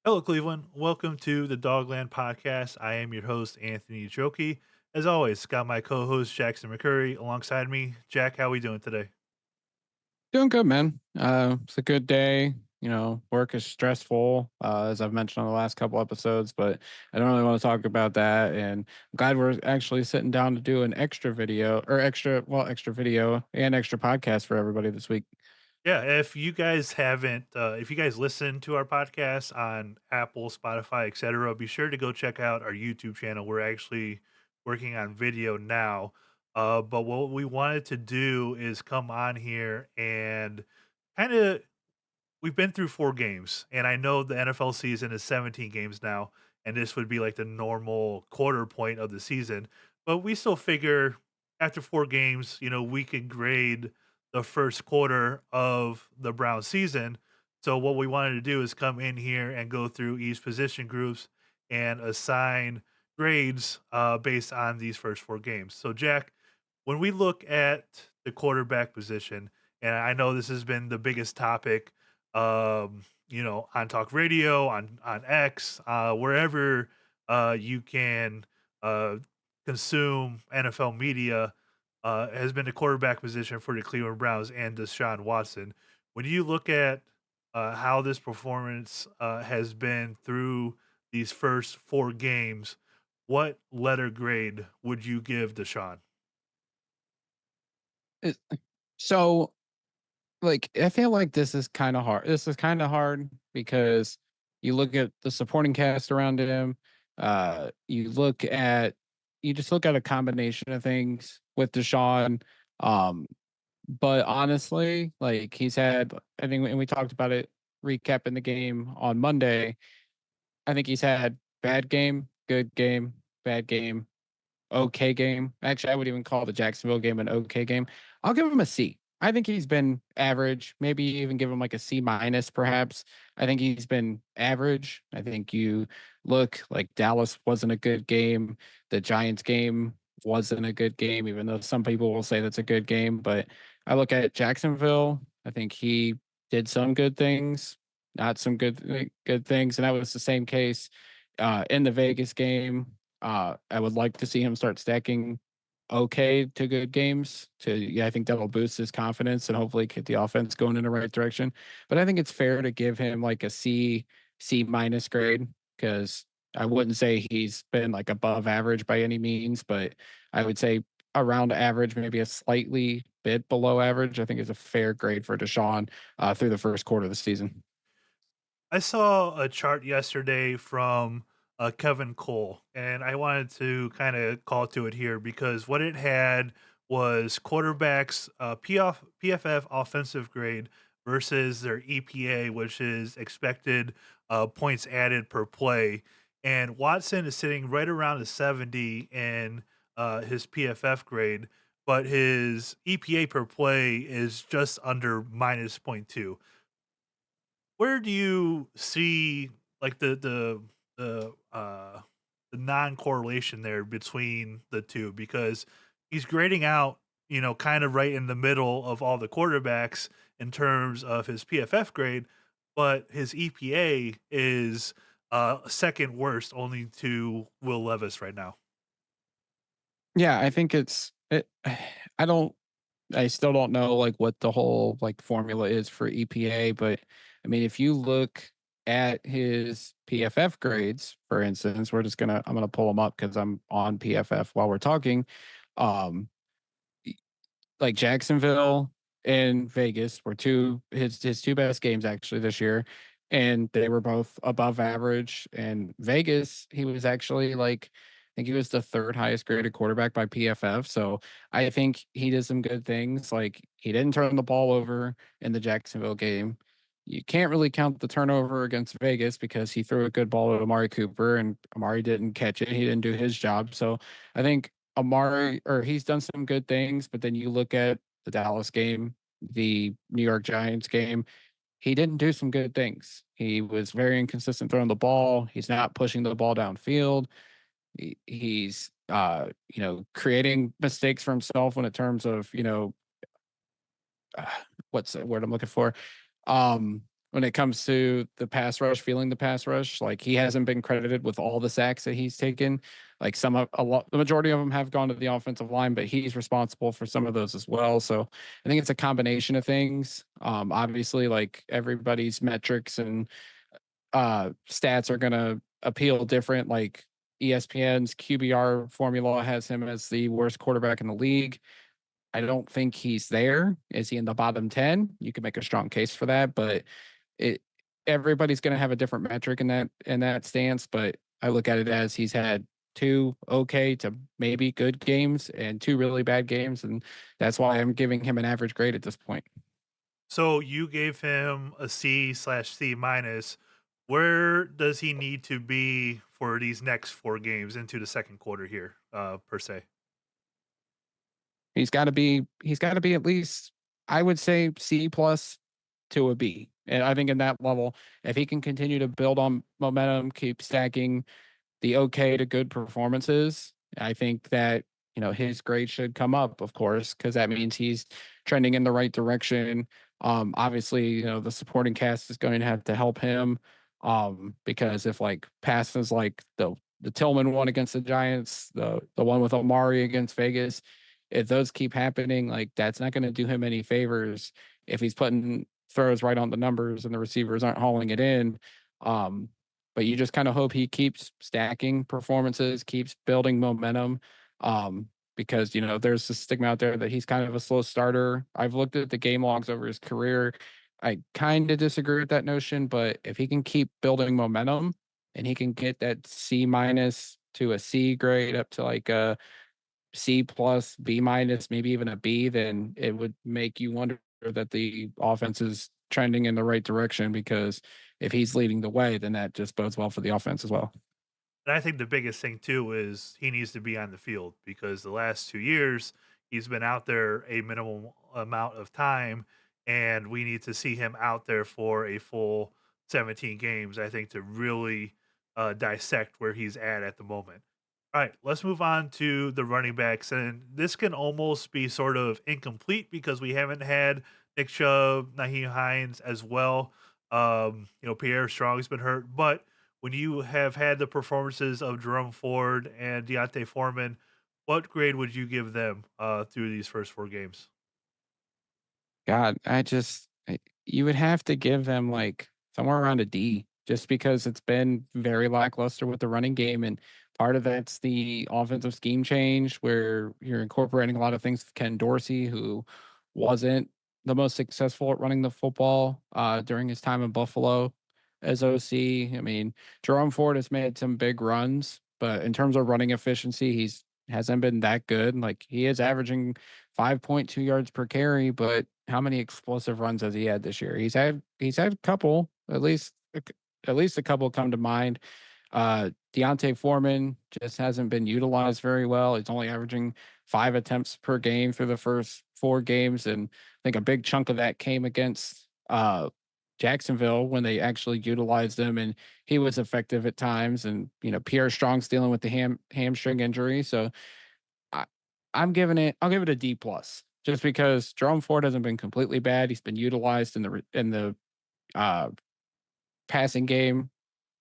Hello, Cleveland. Welcome to the Dawgland Podcast. I am your host, Anthony Joki. As always, got my co-host Jackson McCurry alongside me. Jack, how we doing today? Doing good, man. It's a good day. Work is stressful, as I've mentioned on the last couple episodes, but I don't really want to talk about that. And I'm glad we're actually sitting down to do an extra video and extra podcast for everybody this week. Yeah, if you guys listen to our podcast on Apple, Spotify, etc., be sure to go check out our YouTube channel. We're actually working on video now. But what we wanted to do is come on here and kind of we've been through 4 games, and I know the NFL season is 17 games now, and this would be like the normal quarter point of the season, but we still figure after 4 games, we can grade the first quarter of the Browns season. So what we wanted to do is come in here and go through each position groups and assign grades, based on these first 4 games. So Jack, when we look at the quarterback position, and I know this has been the biggest topic on talk radio, on X, wherever you can uh, consume NFL media, has been the quarterback position for the Cleveland Browns and Deshaun Watson. When you look at how this performance has been through these first 4 games, what letter grade would you give Deshaun? It- So, I feel like this is kind of hard. This is kind of hard because you look at the supporting cast around him. You just look at a combination of things with Deshaun. Um, But honestly, he's had, I think, and we talked about it recapping the game on Monday. I think he's had bad game, good game, bad game, okay game. Actually, I would even call the Jacksonville game an okay game. I'll give him a C. I think he's been average, maybe even give him like a C minus, perhaps. I think he's been average. I think you look like Dallas wasn't a good game. The Giants game wasn't a good game, even though some people will say that's a good game. But I look at Jacksonville. I think he did some good things, not some good things, and that was the same case in the Vegas game. I would like to see him start stacking okay to good games. Yeah, I think that'll boost his confidence and hopefully get the offense going in the right direction. But I think it's fair to give him like a C minus grade because I wouldn't say he's been like above average by any means, but I would say around average, maybe a slightly bit below average. I think is a fair grade for Deshaun through the first quarter of the season. I saw a chart yesterday from Kevin Cole, and I wanted to kind of call to it here because what it had was quarterbacks PFF offensive grade versus their EPA, which is expected points added per play. And Watson is sitting right around a 70 in his PFF grade, but his EPA per play is just under minus zero point 0.2. Where do you see, like, the non-correlation there between the 2? Because he's grading out, kind of right in the middle of all the quarterbacks in terms of his PFF grade, but his EPA is, 2nd worst only to Will Levis right now. Yeah, I think I don't I still don't know like what the whole like formula is for EPA, but I mean if you look at his PFF grades, for instance, I'm gonna pull them up because I'm on PFF while we're talking. Um like Jacksonville and Vegas were his two best games actually this year, and they were both above average. And Vegas, he was actually like I think he was the third highest graded quarterback by PFF. So I think he did some good things. Like he didn't turn the ball over in the Jacksonville game. You can't really count the turnover against Vegas because he threw a good ball at Amari Cooper and Amari didn't catch it. He didn't do his job. So I think Amari or he's done some good things, but then you look at the Dallas game, the New York Giants game, he didn't do some good things. He was very inconsistent throwing the ball. He's not pushing the ball downfield. He's creating mistakes for himself when in terms of, what's the word I'm looking for? Um when it comes to the pass rush, feeling the pass rush. Like he hasn't been credited with all the sacks that he's taken. Like the majority of them have gone to the offensive line, but he's responsible for some of those as well. So I think it's a combination of things. Obviously, like everybody's metrics and stats are gonna appeal different. Like ESPN's QBR formula has him as the worst quarterback in the league. I don't think he's there. Is he in the bottom 10? You could make a strong case for that, but it everybody's going to have a different metric in that stance, but I look at it as he's had two okay to maybe good games and two really bad games, and that's why I'm giving him an average grade at this point. So you gave him a C/C minus. Where does he need to be for these next 4 games into the second quarter here, per se? He's got to be at least, I would say, C plus to a B. And I think in that level, if he can continue to build on momentum, keep stacking the okay to good performances, I think that his grade should come up, of course, because that means he's trending in the right direction. Obviously, the supporting cast is going to have to help him. Because if like passes like the Tillman one against the Giants, the one with Omari against Vegas, if those keep happening, like that's not going to do him any favors if he's putting throws right on the numbers and the receivers aren't hauling it in. Um, but you just kind of hope he keeps stacking performances, keeps building momentum. Because there's a stigma out there that he's kind of a slow starter. I've looked at the game logs over his career. I kind of disagree with that notion, but if he can keep building momentum and he can get that C minus to a C grade up to like a C plus, B minus, maybe even a B, then it would make you wonder that the offense is trending in the right direction, because if he's leading the way, then that just bodes well for the offense as well. And I think the biggest thing too is he needs to be on the field because the last 2 years he's been out there a minimal amount of time, and we need to see him out there for a full 17 games. I think to really dissect where he's at the moment. All right, let's move on to the running backs, and this can almost be sort of incomplete because we haven't had Nick Chubb, Naheem Hines as well. Pierre Strong's been hurt, but when you have had the performances of Jerome Ford and Deontay Foreman, what grade would you give them through these first 4 games? God, you would have to give them like somewhere around a D, just because it's been very lackluster with the running game. And part of that's the offensive scheme change where you're incorporating a lot of things with Ken Dorsey, who wasn't the most successful at running the football during his time in Buffalo as OC. I mean, Jerome Ford has made some big runs, but in terms of running efficiency, he's hasn't been that good. Like he is averaging 5.2 yards per carry, but how many explosive runs has he had this year? He's had a couple, at least a couple come to mind. Deontay Foreman just hasn't been utilized very well. He's only averaging 5 attempts per game through the first 4 games, and I think a big chunk of that came against Jacksonville when they actually utilized him, and he was effective at times. And Pierre Strong's dealing with the hamstring injury, so I, I'll give it a D plus, just because Jerome Ford hasn't been completely bad. He's been utilized in the uh, passing game.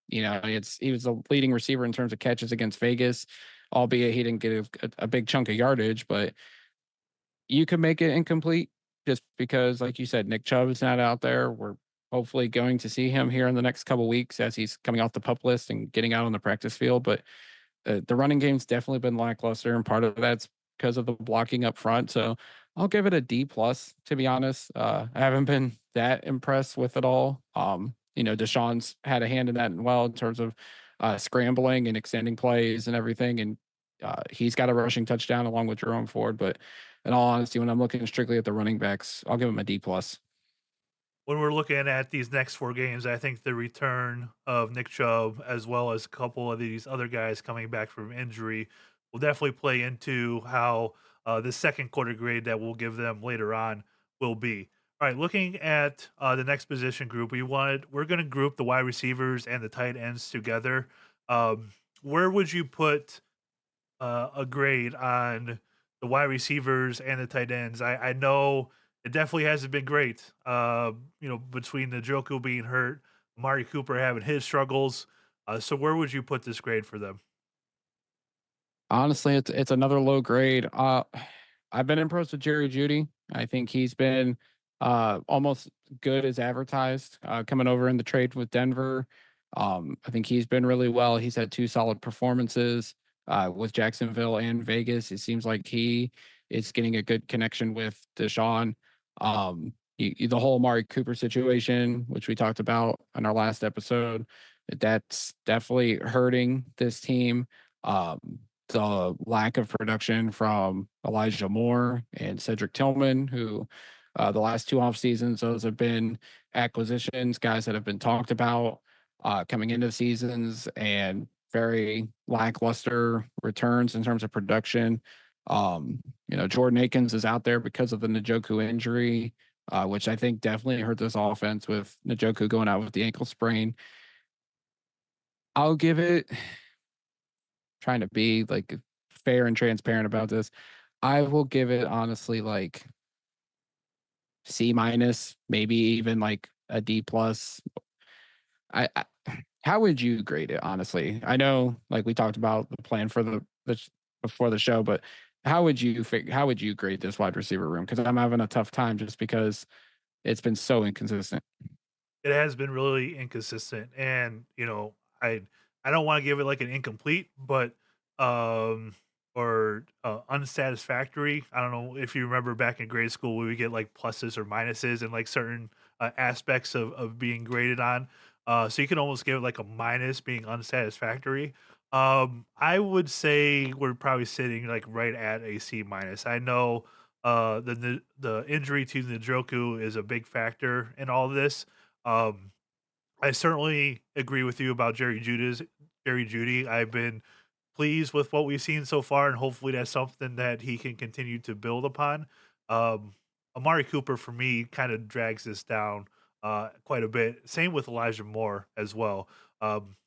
He was the leading receiver in terms of catches against Vegas, albeit he didn't get a big chunk of yardage. But you could make it incomplete just because, like you said, Nick Chubb is not out there. We're hopefully going to see him here in the next couple weeks as he's coming off the pup list and getting out on the practice field. But the running game's definitely been lackluster, and part of that's because of the blocking up front. So I'll give it a D plus, to be honest. I haven't been that impressed with it all. Deshaun's had a hand in that as well in terms of scrambling and extending plays and everything. And he's got a rushing touchdown along with Jerome Ford. But in all honesty, when I'm looking strictly at the running backs, I'll give him a D plus. When we're looking at these next 4 games, I think the return of Nick Chubb, as well as a couple of these other guys coming back from injury, will definitely play into how the second quarter grade that we'll give them later on will be. All right, looking at the next position group, we're going to group the wide receivers and the tight ends together. Where would you put a grade on the wide receivers and the tight ends? I know it definitely hasn't been great. Between the Njoku being hurt, Amari Cooper having his struggles. So where would you put this grade for them? Honestly, it's another low grade. I've been impressed with Jerry Judy. I think he's been almost good as advertised coming over in the trade with Denver. I think he's been really well. He's had two solid performances with Jacksonville and Vegas. It seems like he is getting a good connection with Deshaun. The whole Amari Cooper situation, which we talked about on our last episode, that's definitely hurting this team. The lack of production from Elijah Moore and Cedric Tillman, who the last two off seasons, those have been acquisitions, guys that have been talked about coming into the seasons, and very lackluster returns in terms of production. Jordan Akins is out there because of the Njoku injury, which I think definitely hurt this offense with Njoku going out with the ankle sprain. I'll give it, trying to be like fair and transparent about this. I will give it honestly like C minus, maybe even like a D plus. I how would you grade it honestly? I know like we talked about the plan for the before the show, but how would you grade this wide receiver room? Because I'm having a tough time just because it's been so inconsistent. It has been really inconsistent, and I don't want to give it like an incomplete, but um, or unsatisfactory. I don't know if you remember back in grade school, we would get like pluses or minuses and like certain aspects of being graded on. So you can almost give it like a minus, being unsatisfactory. I would say we're probably sitting like right at a C minus. I know the injury to Njoku is a big factor in all of this. um, I certainly agree with you about Jerry Judy. I've been pleased with what we've seen so far, and hopefully that's something that he can continue to build upon. Um, Amari Cooper for me kind of drags this down quite a bit. Same with Elijah Moore as well.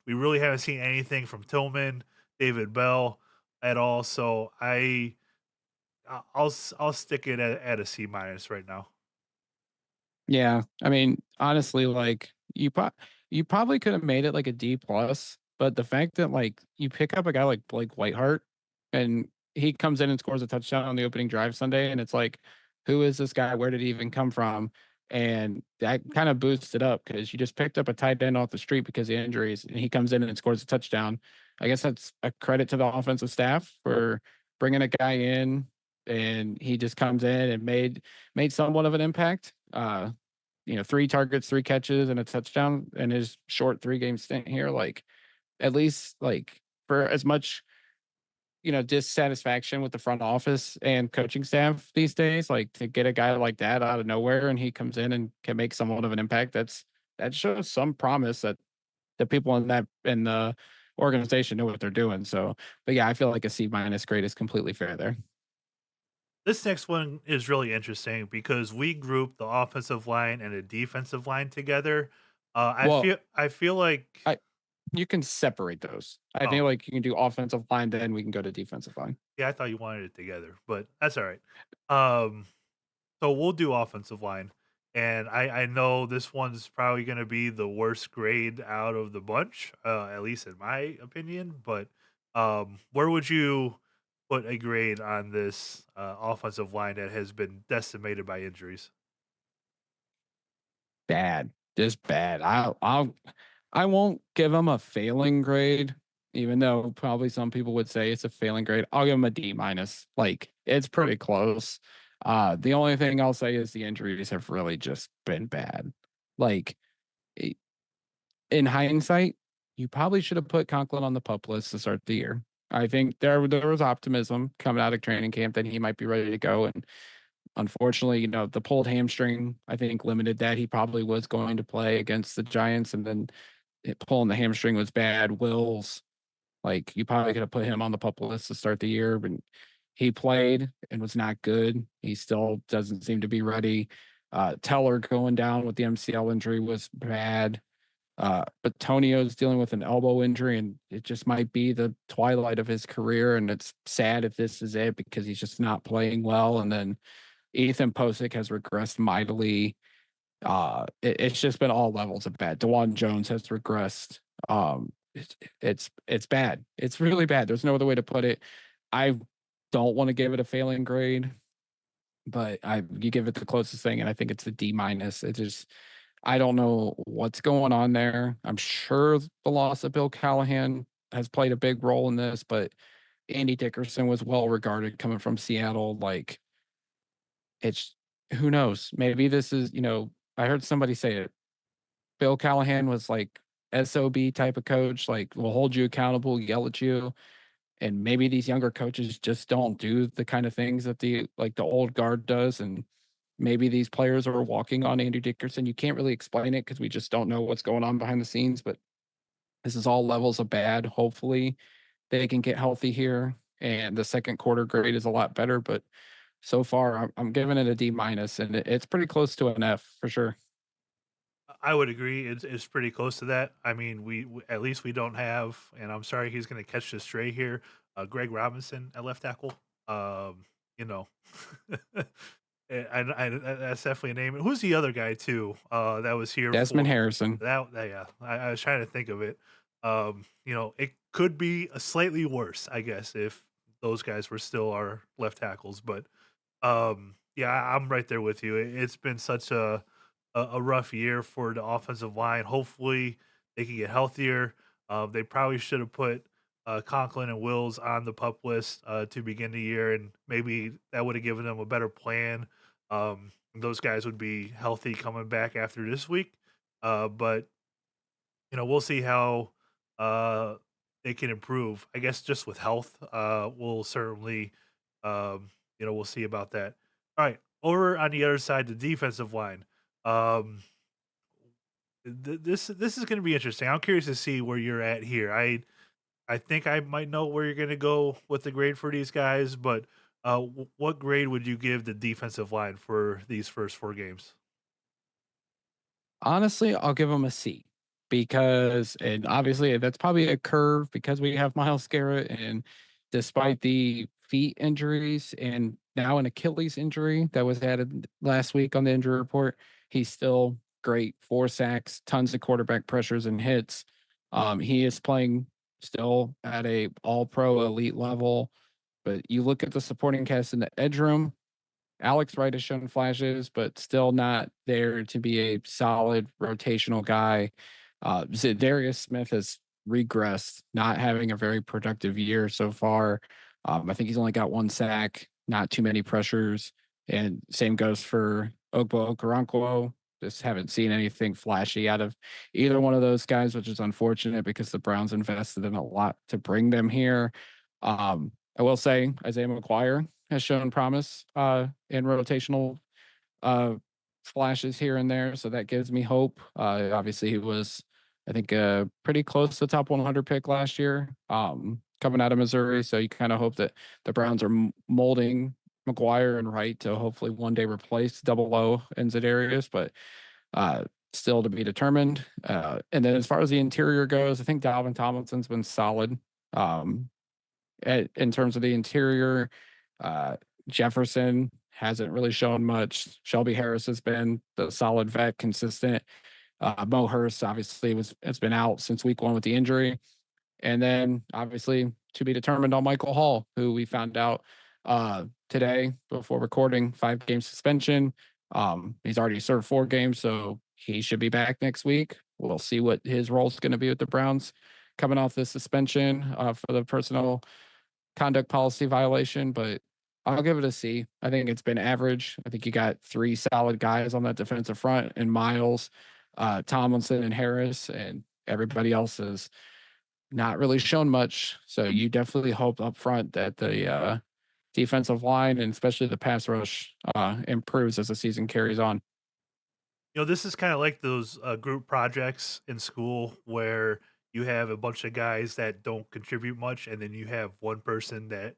We really haven't seen anything from Tillman, David Bell at all. So I'll stick it at a C minus right now. Yeah, I mean, honestly, like you probably could have made it like a D plus, but the fact that like you pick up a guy like Blake Whiteheart and he comes in and scores a touchdown on the opening drive Sunday, and it's like, who is this guy? Where did he even come from? And that kind of boosts it up because you just picked up a tight end off the street because of injuries, and he comes in and scores a touchdown. I guess that's a credit to the offensive staff for bringing a guy in, and he just comes in and made somewhat of an impact. 3 targets, 3 catches, and a touchdown in his short 3 game stint here. Like, at least, like, for as much, dissatisfaction with the front office and coaching staff these days, like, to get a guy like that out of nowhere and he comes in and can make somewhat of an impact, that shows some promise that the people in the organization know what they're doing. So, but yeah, I feel like a C minus grade is completely fair there. This next one is really interesting because we grouped the offensive line and the defensive line together. Well, I feel like I you can separate those. I think oh like you can do offensive line, then we can go to defensive line. yeah, I thought you wanted it together, but that's all right. Um, so we'll do offensive line, and I know this one's probably going to be the worst grade out of the bunch, at least in my opinion. But where would you put a grade on this offensive line that has been decimated by injuries? Bad, just bad. I won't give them a failing grade, even though probably some people would say it's a failing grade. I'll give them a D minus. Like, it's pretty close. The only thing I'll say is the injuries have really just been bad. Like, i- in hindsight, you probably should have put Conklin on the pup list to start the year. I think there was optimism coming out of training camp that he might be ready to go, and unfortunately, the pulled hamstring, I think, limited that. He probably was going to play against the Giants, and then pulling the hamstring was bad. Wills, like, you probably could have put him on the pup list to start the year, but he played and was not good. He still doesn't seem to be ready. Teller going down with the MCL injury was bad. But Tonio's dealing with an elbow injury, and it just might be the twilight of his career. And it's sad if this is it because he's just not playing well. And then Ethan Posick has regressed mightily. It's just been all levels of bad. Dewan Jones has regressed. It's bad. It's really bad. There's no other way to put it. I don't want to give it a failing grade, but I you give it the closest thing, and I think it's a D minus. It just I don't know what's going on there. I'm sure the loss of Bill Callahan has played a big role in this, but Andy Dickerson was well regarded coming from Seattle. Like it's who knows? Maybe this is, I heard somebody say it. Bill Callahan was like SOB type of coach, like will hold you accountable, yell at you. And maybe these younger coaches just don't do the kind of things that the old guard does. And maybe these players are walking on Andy Dickerson. You can't really explain it because we just don't know what's going on behind the scenes. But this is all levels of bad. Hopefully they can get healthy here. And the second quarter grade is a lot better. But so far, I'm giving it a D minus, and it's pretty close to an F for sure. I would agree. It's pretty close to that. I mean, at least we don't have, and I'm sorry he's going to catch the stray here. Greg Robinson at left tackle. You know, that's definitely a name. Who's the other guy too? That was here Desmond for Harrison. yeah. I was trying to think of it. It could be a slightly worse, I guess, if those guys were still our left tackles. But yeah, I'm right there with you. It's been such a rough year for the offensive line. Hopefully, they can get healthier. They probably should have put Conklin and Wills on the pup list to begin the year, and maybe that would have given them a better plan. Those guys would be healthy coming back after this week. But we'll see how uh, they can improve. I guess just with health, we'll certainly, we'll see about that. All right, over on the other side, the defensive line. Um, this is going to be interesting. I'm curious to see where you're at here. I think I might know where you're going to go with the grade for these guys, but what grade would you give the defensive line for these first 4 games? Honestly, I'll give him a C because, and obviously that's probably a curve because we have Miles Garrett, and despite the feet injuries and now an Achilles injury that was added last week on the injury report, he's still great. 4 sacks, tons of quarterback pressures and hits. He is playing still at a all pro elite level. But you look at the supporting cast in the edge room, Alex Wright has shown flashes, but still not there to be a solid rotational guy. Darius Smith has regressed, not having a very productive year so far. I think he's only got 1 sack, not too many pressures. And same goes for Ogbo Okoronkwo. Just haven't seen anything flashy out of either one of those guys, which is unfortunate because the Browns invested in a lot to bring them here. I will say Isaiah McGuire has shown promise in rotational uh, flashes here and there, so that gives me hope. Obviously, he was, I think, pretty close to the top 100 pick last year, coming out of Missouri. So you kind of hope that the Browns are molding McGuire and Wright to hopefully one day replace Double O and Zedarius, but uh, still to be determined. And then as far as the interior goes, I think Dalvin Tomlinson's been solid. Um, in terms of the interior. Uh, Jefferson hasn't really shown much. Shelby Harris has been the solid vet, consistent. Mo Hurst obviously has been out since week 1 with the injury, and then obviously to be determined on Michael Hall, who we found out today before recording 5-game suspension. He's already served 4 games, so he should be back next week. We'll see what his role is going to be with the Browns coming off this suspension for the personal conduct policy violation, but I'll give it a C. I think it's been average. I think you got 3 solid guys on that defensive front and Miles, Tomlinson, and Harris, and everybody else has not really shown much. So you definitely hope up front that the defensive line and especially the pass rush improves as the season carries on. This is kind of like those group projects in school where you have a bunch of guys that don't contribute much, and then you have one person that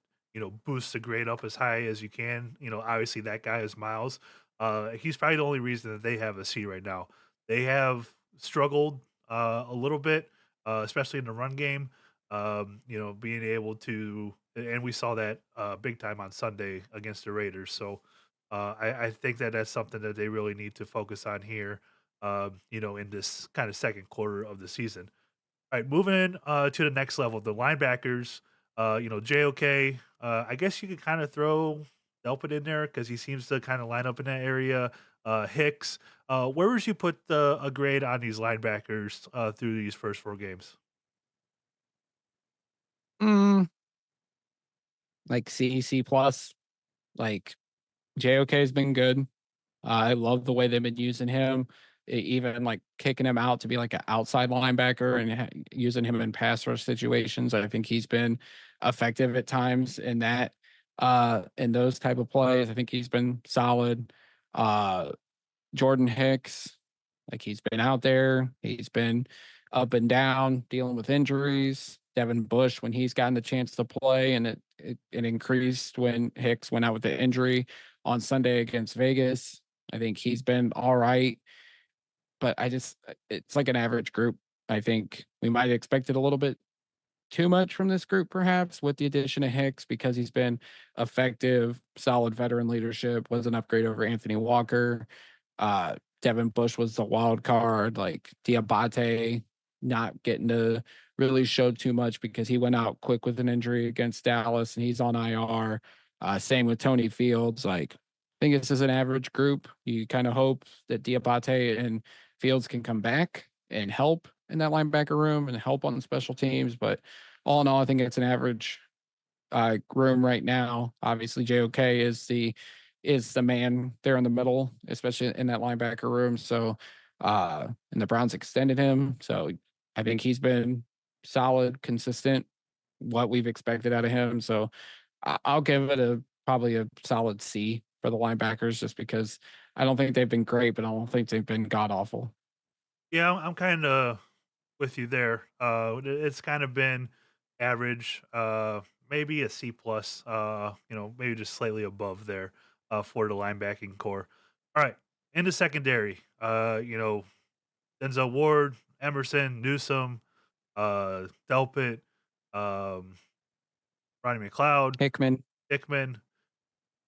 boosts the grade up as high as you can. Obviously that guy is Miles. He's probably the only reason that they have a C right now. They have struggled a little bit, especially in the run game. Being able to, and we saw that big time on Sunday against the Raiders. So I think that that's something that they really need to focus on here, in this kind of second quarter of the season. All right, moving to the next level, the linebackers. JOK. I guess you could kind of throw Delpit in there because he seems to kind of line up in that area. Hicks. Where would you put a grade on these linebackers through these first 4 games? Mm, like C plus. Like JOK has been good. I love the way they've been using him, even like kicking him out to be like an outside linebacker and using him in pass rush situations. I think he's been effective at times in that, in those type of plays. I think he's been solid. Uh, Jordan Hicks, like he's been out there, he's been up and down dealing with injuries. Devin Bush, when he's gotten the chance to play, and it increased when Hicks went out with the injury on Sunday against Vegas. I think he's been all right, but it's like an average group. I think we might have expected a little bit too much from this group, perhaps, with the addition of Hicks because he's been effective, solid veteran leadership, was an upgrade over Anthony Walker. Devin Bush was the wild card, like Diabate not getting to really show too much because he went out quick with an injury against Dallas and he's on IR. Same with Tony Fields. Like, I think this is an average group. You kind of hope that Diabate and Fields can come back and help in that linebacker room and help on the special teams. But all in all, I think it's an average room right now. Obviously, JOK is the man there in the middle, especially in that linebacker room. So, and the Browns extended him, so I think he's been solid, consistent, what we've expected out of him. So, I'll give it a probably a solid C for the linebackers, just because I don't think they've been great, but I don't think they've been god awful. Yeah, I'm kind of with you there. It's kind of been average, maybe a C plus. Maybe just slightly above there for the linebacking core. All right, in the secondary, Denzel Ward, Emerson, Newsom, Delpit, um, Ronnie McLeod, Hickman. Hickman.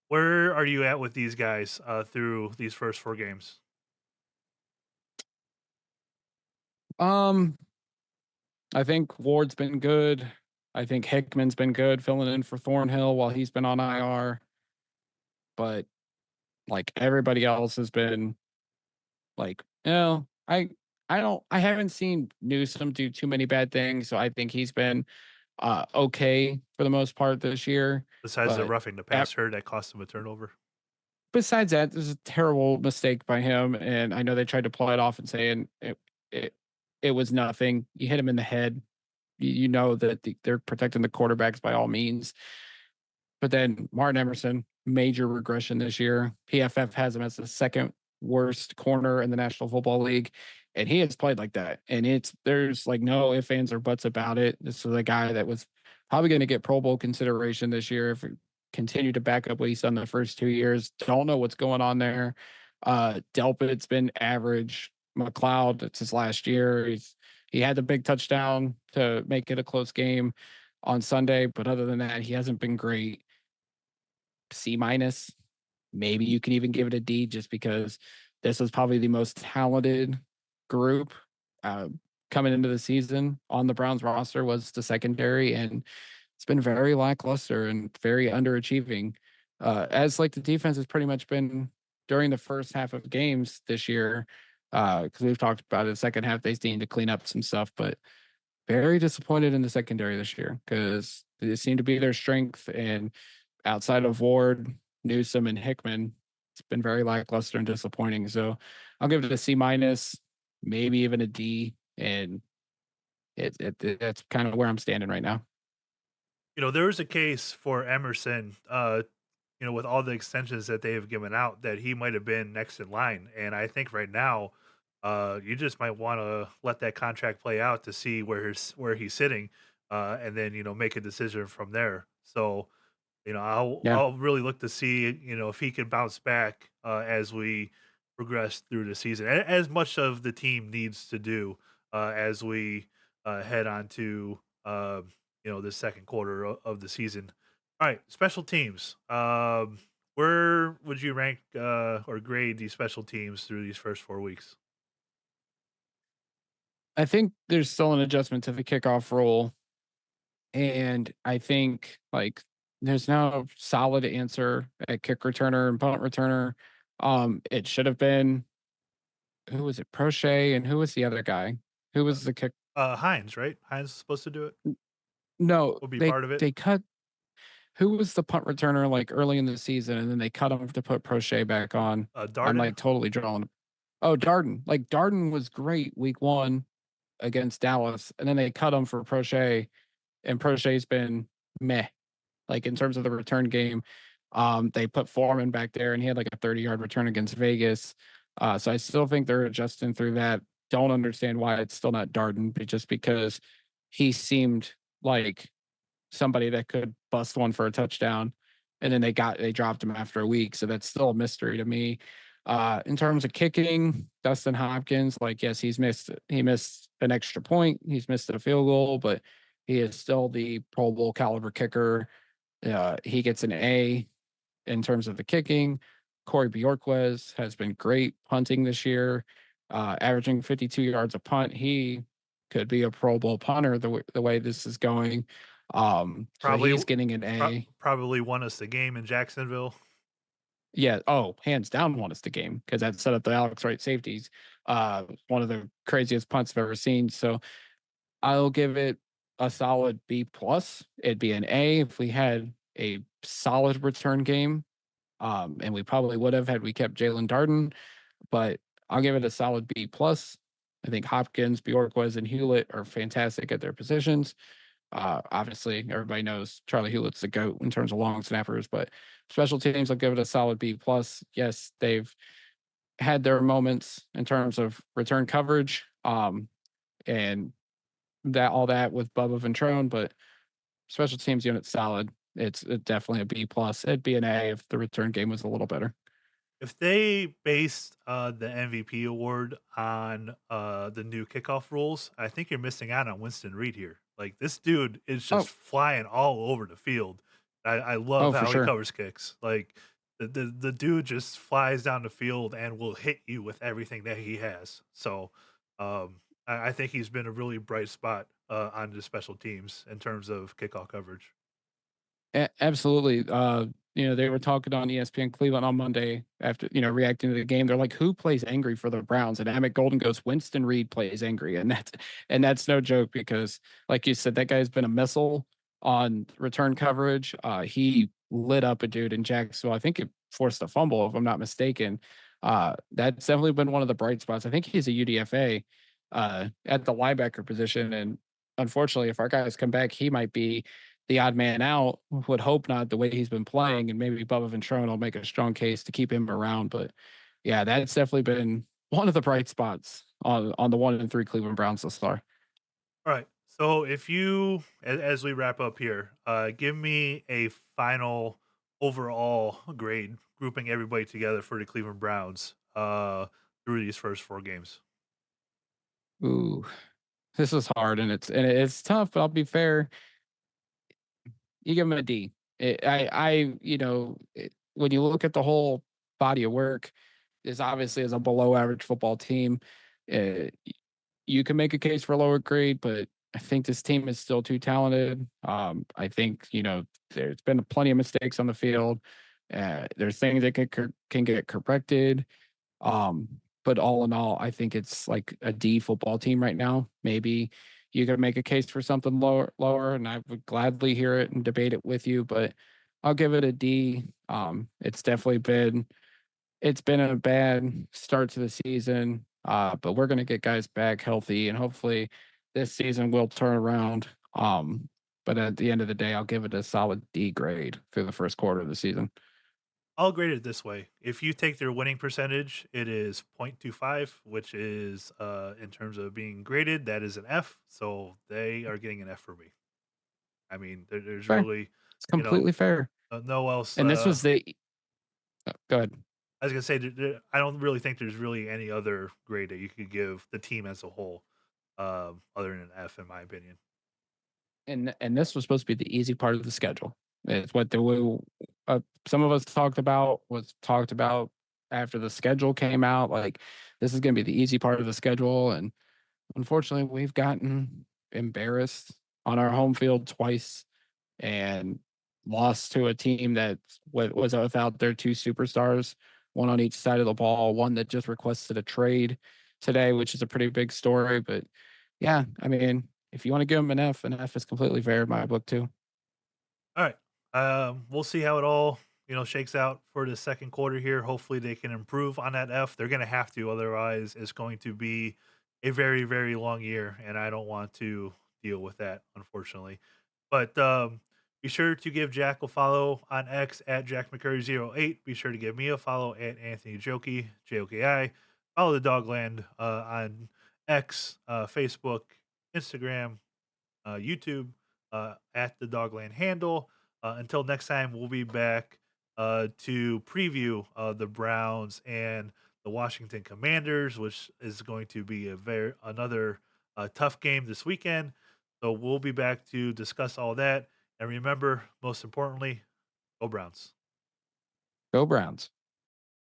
Where are you at with these guys through these first 4 games? Um, I think Ward's been good. I think Hickman's been good filling in for Thornhill while he's been on IR. But like everybody else has been like, I haven't seen Newsom do too many bad things. So I think he's been okay for the most part this year. Besides the But roughing the at, passer that cost him a turnover. besides that, this is a terrible mistake by him. And I know they tried to play it off and saying it, it was nothing. You hit him in the head. You know that they're protecting the quarterbacks by all means. But then Martin Emerson, major regression this year. PFF has him as the second worst corner in the National Football League. And he has played like that. And there's like no ifs, ands, or buts about it. This is a guy that was probably going to get Pro Bowl consideration this year if it continued to back up what he's done the first 2 years. Don't know what's going on there. Delpit's been average. McLeod, it's his last year. He had the big touchdown to make it a close game on Sunday, but other than that, he hasn't been great. C minus. Maybe you can even give it a D just because this was probably the most talented group uh, coming into the season on the Browns roster was the secondary, and it's been very lackluster and very underachieving. As like the defense has pretty much been during the first half of games this year, because we've talked about it. The second half they need to clean up some stuff, but very disappointed in the secondary this year because it seemed to be their strength. And outside of Ward, Newsom, and Hickman, it's been very lackluster and disappointing. So I'll give it a C minus, maybe even a D. And that's kind of where I'm standing right now. There was a case for Emerson, with all the extensions that they have given out, that he might have been next in line. And I think right now, you just might want to let that contract play out to see where he's sitting, and then make a decision from there. So Yeah. I'll really look to see if he can bounce back as we progress through the season, as much of the team needs to do as we head on to the second quarter of the season. All right, special teams. Where would you rank or grade these special teams through these first 4 weeks? I think there's still an adjustment to the kickoff rule, and I think like there's no solid answer at kick returner and punt returner. It should have been who was it, Prochet, and who was the other guy? Who was the kick? Hines, right? Hines is supposed to do it. No, Will be they part of it. they cut who was the punt returner like early in the season, and then they cut him to put Prochet back on. I'm Darden. like totally drawing. Oh, Darden. Like Darden was great week one against Dallas, and then they cut him for Prochet, and Prochet's been meh. Like in terms of the return game, they put Foreman back there, and he had like a 30-yard return against Vegas. So I still think they're adjusting through that. Don't understand why it's still not Darden, but just because he seemed like somebody that could bust one for a touchdown, and then they dropped him after a week. So that's still a mystery to me. In terms of kicking, Dustin Hopkins, like yes, he missed an extra point, he's missed a field goal, but he is still the Pro Bowl caliber kicker. He gets an A in terms of the kicking. Corey Bjorquez has been great punting this year, averaging 52 yards a punt. He could be a Pro Bowl punter the way this is going. So Probably he's getting an A. probably won us the game in Jacksonville. Yeah. Oh, hands down, won us the game because that set up the Alex Wright safeties. One of the craziest punts I've ever seen. So I'll give it a solid B plus. It'd be an A if we had a solid return game. And we probably would have had we kept Jalen Darden, but I'll give it a solid B plus. I think Hopkins, Bjorquez, and Hewlett are fantastic at their positions. Obviously, everybody knows Charlie Hewlett's the GOAT in terms of long snappers, but special teams, I'll give it a solid B plus. Yes, they've had their moments in terms of return coverage, and that all that with Bubba Ventrone, but special teams unit solid. It's definitely a B plus. It'd be an A if the return game was a little better. If they based the MVP award on the new kickoff rules, I think you're missing out on Winston Reed here. Like this dude is Oh, just flying all over the field. I love oh, for how he sure. covers kicks. Like the dude just flies down the field and will hit you with everything that he has. So I think he's been a really bright spot on the special teams in terms of kickoff coverage. Absolutely. They were talking on ESPN Cleveland on Monday after, reacting to the game. They're like, who plays angry for the Browns? And Emmett Golden goes, Winston Reed plays angry. And that's no joke because, like you said, that guy's been a missile on return coverage. He lit up a dude in Jacksonville. I think it forced a fumble, if I'm not mistaken. That's definitely been one of the bright spots. I think he's a UDFA at the linebacker position. And unfortunately, if our guys come back, he might be the odd man out. Would hope not the way he's been playing, and maybe Bubba Ventrone will make a strong case to keep him around. But yeah, that's definitely been one of the bright spots on the 1-3 Cleveland Browns thus far. All right. So if you, as we wrap up here, give me a final overall grade, grouping everybody together for the Cleveland Browns through these first 4 games. Ooh, this is hard and it's tough, but I'll be fair. You give him a D. When you look at the whole body of work, is obviously as a below average football team. Uh, you can make a case for a lower grade, but I think this team is still too talented. I think there's been plenty of mistakes on the field. There's things that can get corrected. But all in all, I think it's like a D football team right now. Maybe you could make a case for something lower, and I would gladly hear it and debate it with you. But I'll give it a D. It's definitely been a bad start to the season, but we're going to get guys back healthy, and hopefully this season will turn around. But at the end of the day, I'll give it a solid D grade through the first quarter of the season. I'll grade it this way. If you take their winning percentage, it is 0.25, which is in terms of being graded, that is an F. So they are getting an F for me. I mean, there's Fair. really, It's you know, completely fair. no else. And this was the go ahead. I was gonna say, I don't really think there's really any other grade that you could give the team as a whole, other than an F, in my opinion. And this was supposed to be the easy part of the schedule. It's what some of us talked about was talked about after the schedule came out. Like, this is going to be the easy part of the schedule, and unfortunately, we've gotten embarrassed on our home field twice and lost to a team that was without their two superstars, one on each side of the ball, one that just requested a trade today, which is a pretty big story. But yeah, I mean, if you want to give them an F is completely fair in my book too. All right. We'll see how it all shakes out for the second quarter here. Hopefully, they can improve on that F. They're going to have to, otherwise, it's going to be a very very long year, and I don't want to deal with that, unfortunately. But be sure to give Jack a follow on X at JackMcCurry08. Be sure to give me a follow at Anthony Joki, JOKI. Follow the Dogland on X, Facebook, Instagram, YouTube, at the Dogland handle. Until next time, we'll be back to preview the Browns and the Washington Commanders, which is going to be another tough game this weekend. So we'll be back to discuss all that. And remember, most importantly, go Browns. Go Browns.